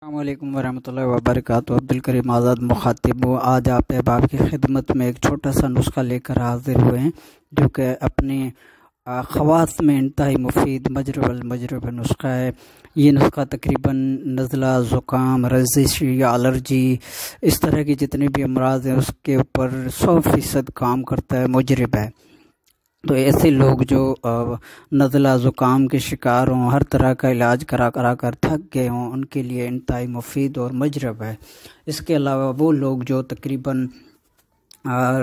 السلام علیکم ورحمۃ اللہ وبرکاتہ۔ عبدالکریم آزاد مخاطب ہوں۔ آج آپ احباب کی خدمت میں ایک چھوٹا سا نسخہ لے کر حاضر ہوئے ہیں جو کہ اپنے خواص میں انتہائی مفید مجرب المجرب نسخہ ہے۔ یہ نسخہ تقریباً نزلہ، زکام، رزش یا الرجی اس طرح کے جتنے بھی امراض ہیں اس کے اوپر 100% کام کرتا ہے، مجرب ہے۔ تو ایسے لوگ جو نزلہ زکام کے شکار ہوں، ہر طرح کا علاج کرا کر تھک گئے ہوں، ان کے لیے انتہائی مفید اور مجرب ہے۔ اس کے علاوہ وہ لوگ جو تقریباً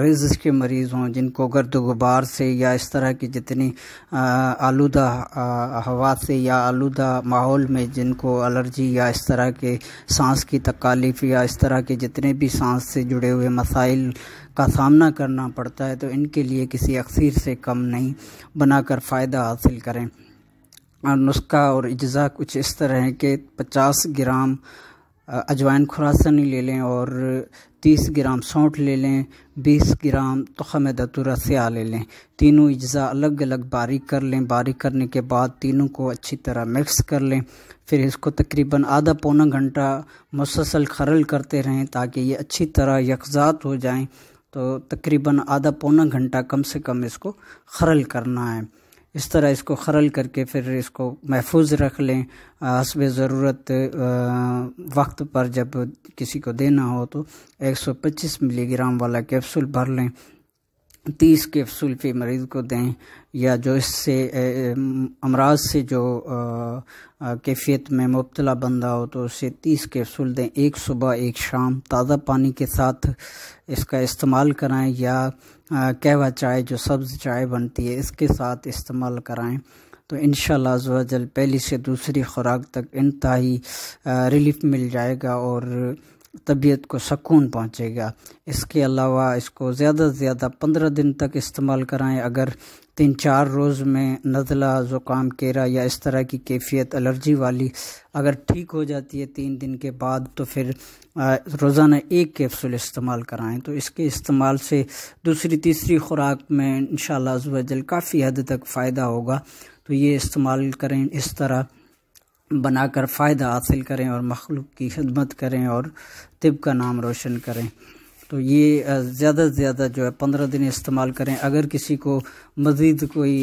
رزش کے مریض ہوں، جن کو گرد و غبار سے یا اس طرح کی جتنی آلودہ ہوا سے یا آلودہ ماحول میں جن کو الرجی یا اس طرح کے سانس کی تکالیف یا اس طرح کے جتنے بھی سانس سے جڑے ہوئے مسائل کا سامنا کرنا پڑتا ہے، تو ان کے لیے کسی اکسیر سے کم نہیں بنا کر فائدہ حاصل کریں۔ اور نسخہ اور اجزاء کچھ اس طرح ہے کہ 50 گرام اجوائن خراسانی لے لیں اور 30 گرام سونٹ لے لیں، 20 گرام تخم دتورہ سیاہ لے لیں۔ تینوں اجزاء الگ الگ باریک کر لیں۔ باریک کرنے کے بعد تینوں کو اچھی طرح مکس کر لیں۔ پھر اس کو تقریباً آدھا پونا گھنٹہ مسلسل خرل کرتے رہیں تاکہ یہ اچھی طرح یکجات ہو جائیں۔ تو تقریباً آدھا پونا گھنٹہ کم سے کم اس کو خرل کرنا ہے۔ اس طرح اس کو خرل کر کے پھر اس کو محفوظ رکھ لیں۔ حسب ضرورت وقت پر جب کسی کو دینا ہو تو 125 ملی گرام والا کیپسول بھر لیں، 30 کیپسول فی مریض کو دیں، یا جو اس سے امراض سے جو کیفیت میں مبتلا بندہ ہو تو اسے 30 کیپسول دیں، ایک صبح ایک شام تازہ پانی کے ساتھ اس کا استعمال کرائیں، یا قہوہ چائے جو سبز چائے بنتی ہے اس کے ساتھ استعمال کرائیں۔ تو انشاءاللہ عز و جل پہلی سے دوسری خوراک تک انتہائی ریلیف مل جائے گا اور طبیعت کو سکون پہنچے گا۔ اس کے علاوہ اس کو زیادہ سے زیادہ 15 دن تک استعمال کرائیں۔ اگر 3-4 روز میں نزلہ، زکام، کیرا یا اس طرح کی کیفیت الرجی والی اگر ٹھیک ہو جاتی ہے 3 دن کے بعد، تو پھر روزانہ 1 کیپسول استعمال کرائیں۔ تو اس کے استعمال سے دوسری تیسری خوراک میں انشاءاللہ عز و جل کافی حد تک فائدہ ہوگا۔ تو یہ استعمال کریں، اس طرح بنا کر فائدہ حاصل کریں اور مخلوق کی خدمت کریں اور طب کا نام روشن کریں۔ تو یہ زیادہ سے زیادہ جو ہے 15 دن استعمال کریں۔ اگر کسی کو مزید کوئی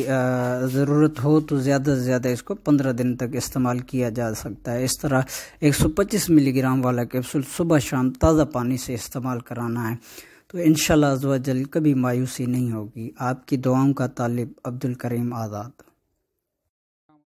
ضرورت ہو تو زیادہ سے زیادہ اس کو 15 دن تک استعمال کیا جا سکتا ہے۔ اس طرح 125 ملی گرام والا کیپسول صبح شام تازہ پانی سے استعمال کرانا ہے۔ تو انشاءاللہ عز و جل کبھی مایوسی نہیں ہوگی۔ آپ کی دعاؤں کا طالب عبدالکریم آزاد۔